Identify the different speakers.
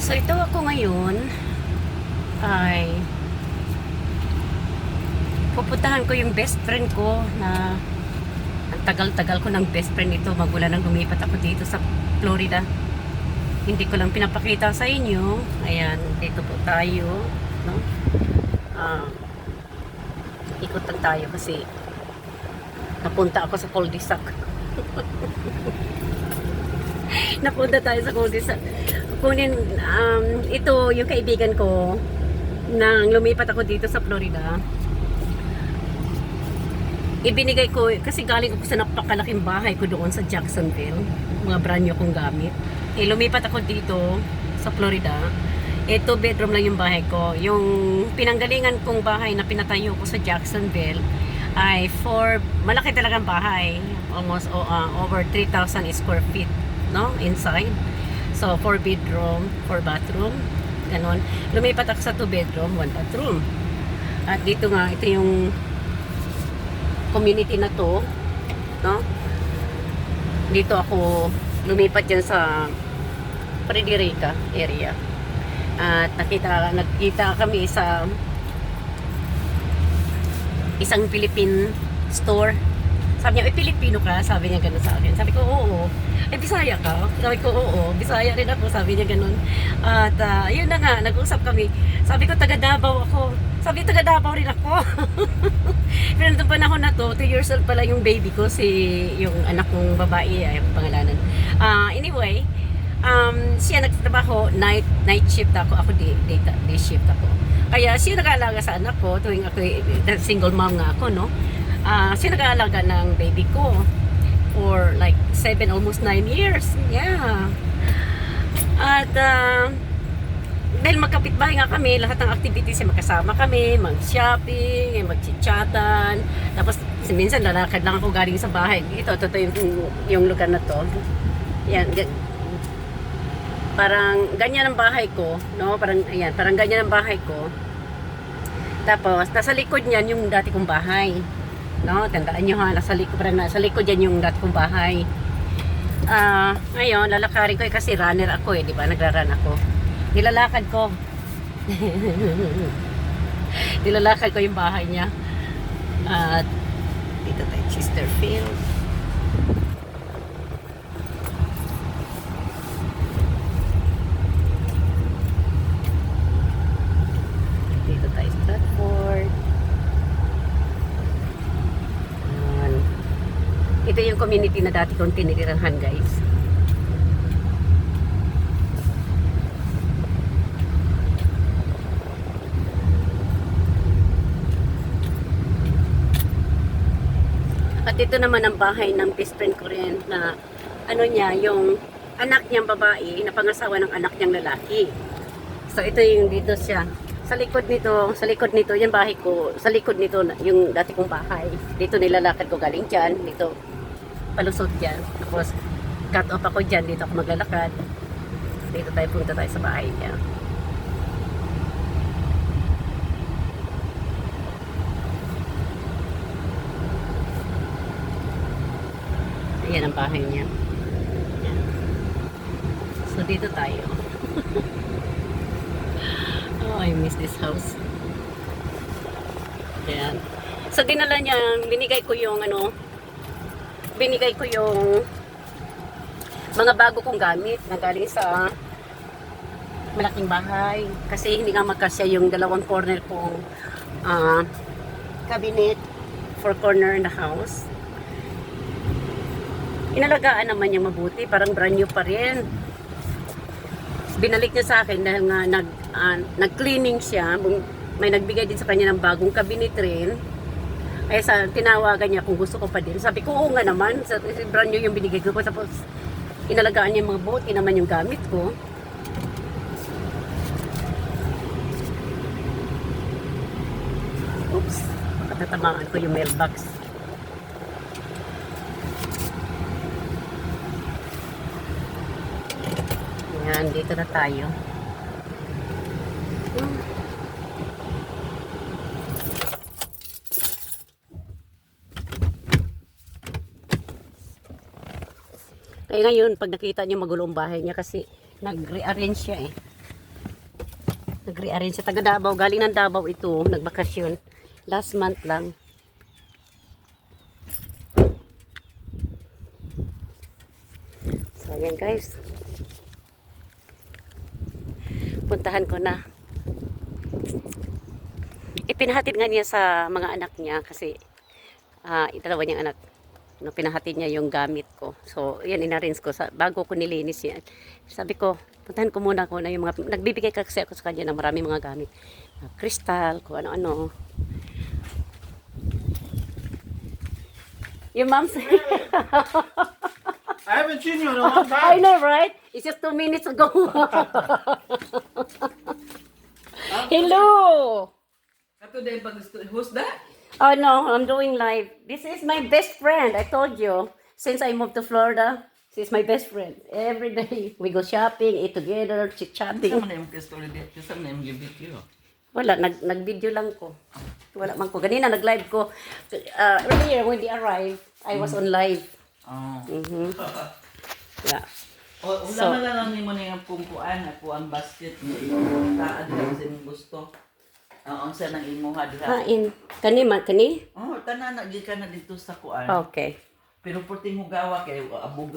Speaker 1: So ito ako ngayon ay pupuntahan ko yung best friend ko na ang tagal-tagal ko ng best friend ito magmula nang lumipat ako dito sa Florida. Hindi ko lang pinapakita sa inyo. Ayan, dito po tayo, no? Ikot lang tayo kasi napunta ako sa cul-de-sac. Napunta tayo sa cul-de-sac. Kunin, ito yung kaibigan ko nang lumipat ako dito sa Florida. Ibinigay ko, kasi galing ako sa napakalaking bahay ko doon sa Jacksonville, mga brand new kong gamit. Lumipat ako dito sa Florida. 2 bedroom lang yung bahay ko. Yung pinanggalingan kong bahay na pinatayo ko sa Jacksonville ay malaki talagang bahay. Almost over 3,000 square feet, no? Inside. So, 4 bedroom, 4 bathroom, ganon. Lumipat ako sa 2 bedroom, 1 bathroom. At dito nga, ito yung community na to, no? Dito ako lumipat dyan sa Frederica area. At nagkita kami sa isang Philippine store. Sabi niya, Pilipino ka? Sabi niya gano'n sa akin. Sabi ko, oo. Bisaya ka? Sabi ko, oo. Bisaya rin ako. Sabi niya gano'n. At yun na nga, nag-usap kami. Sabi ko, taga Davao ako. Sabi, taga Davao rin ako. Pero nitong panahon na to, 2 years old pala yung baby ko, yung anak kong babae, ay pangalanan. Anyway, siya nagtatrabaho, night shift ako. Ako day shift ako. Kaya siya nag-aalaga sa anak ko, tuwing ako, single mom nga ako, no? Siya nag-aalaga ng baby ko for like 7, almost 9 years. Yeah. At dahil magkapitbahay nga kami, lahat ng activities ay magkasama kami, mag-shopping, mag-chit-chatan. Tapos minsan lalakad lang ako galing sa bahay. Ito yung lugar na to. Yan, parang ganyan ang bahay ko, no? Parang ganyan ang bahay ko. Tapos nasa likod niyan yung dati kong bahay. No, tandaan nyo ha, nasa likod yan yung dati kong bahay. Ngayon, lalakarin ko kasi runner ako di ba? Nagra-run ako. Nilalakad ko. Nilalakad ko yung bahay niya. At dito tayo, Chesterfield. Dito tayo, Stratford. Ito yung community na dati kong tinitirahan, guys. At ito naman ang bahay ng best friend ko rin na yung anak niyang babae na pangasawa ng anak niyang lalaki. So ito yung dito siya. Sa likod nito, yung bahay ko, sa likod nito yung dati kong bahay. Dito nilalakad ko galing dyan, dito palusot dyan. Tapos cut off ako dyan, dito ako maglalakad. Dito punta tayo sa bahay niya. Ayan ang bahay niya. Ayan. So dito tayo. Oh, I miss this house. Ayan. So dinala niya, binigay ko yung mga bago kong gamit na galing sa malaking bahay. Kasi hindi nga magkasya yung dalawang corner kong cabinet for corner in the house. Inalagaan naman niya mabuti, parang brand new pa rin. Binalik niya sa akin dahil nga nag-cleaning siya. May nagbigay din sa kanya ng bagong cabinet rin. Ay tinawagan niya kung gusto ko pa din. Sabi ko, oo nga naman. Brand new yung binigay ko. Tapos inalagaan niya mabuti naman yung gamit ko. Oops. Patatamaan ko yung mailbox. Ayan, dito na tayo. Kaya ngayon, pag nakita niyo magulo ang bahay niya kasi nag-rearrange siya Nag-rearrange sa taga Davao. Galing ng Davao ito. Nagbakasyon. Last month lang. So, ayan guys. Puntahan ko na. Ipinahatid nga niya sa mga anak niya kasi dalawa niyang anak. No, pinahatid niya yung gamit ko. So, yan inarrange ko bago ko nilinis yan. Sabi ko, puntahan ko muna ko na yung mga nagbibigay kasi ako sa kanya ng maraming mga gamit. Kristal, kung ano-ano. Your mom said,
Speaker 2: I haven't seen you in a long
Speaker 1: I
Speaker 2: time.
Speaker 1: know, right? It's just 2 minutes ago. Hello.
Speaker 3: Today, who's that?
Speaker 1: Oh no, I'm doing live. This is my best friend. I told you. Since I moved to Florida, she's my best friend. Every day we go shopping, eat together, chit-chatting.
Speaker 3: Kasama na yung story dito. Kasama na yung video.
Speaker 1: Wala, nag-video lang ko. Wala man ko. Ganina nag-live ko. Earlier when they arrived, I was on live.
Speaker 3: Oh.
Speaker 1: Yeah.
Speaker 3: O,
Speaker 1: So-
Speaker 3: ulaman na lang ni mo na yung pumpuan. Ako ang basket mo. Taad lang sa imong gusto. Ang sa nang imuha diha.
Speaker 1: Kain. Kani man, kani?
Speaker 3: Oh, tanan na, di ka na dito sa kuan.
Speaker 1: Okay.
Speaker 3: Pero puting hugawa kay abog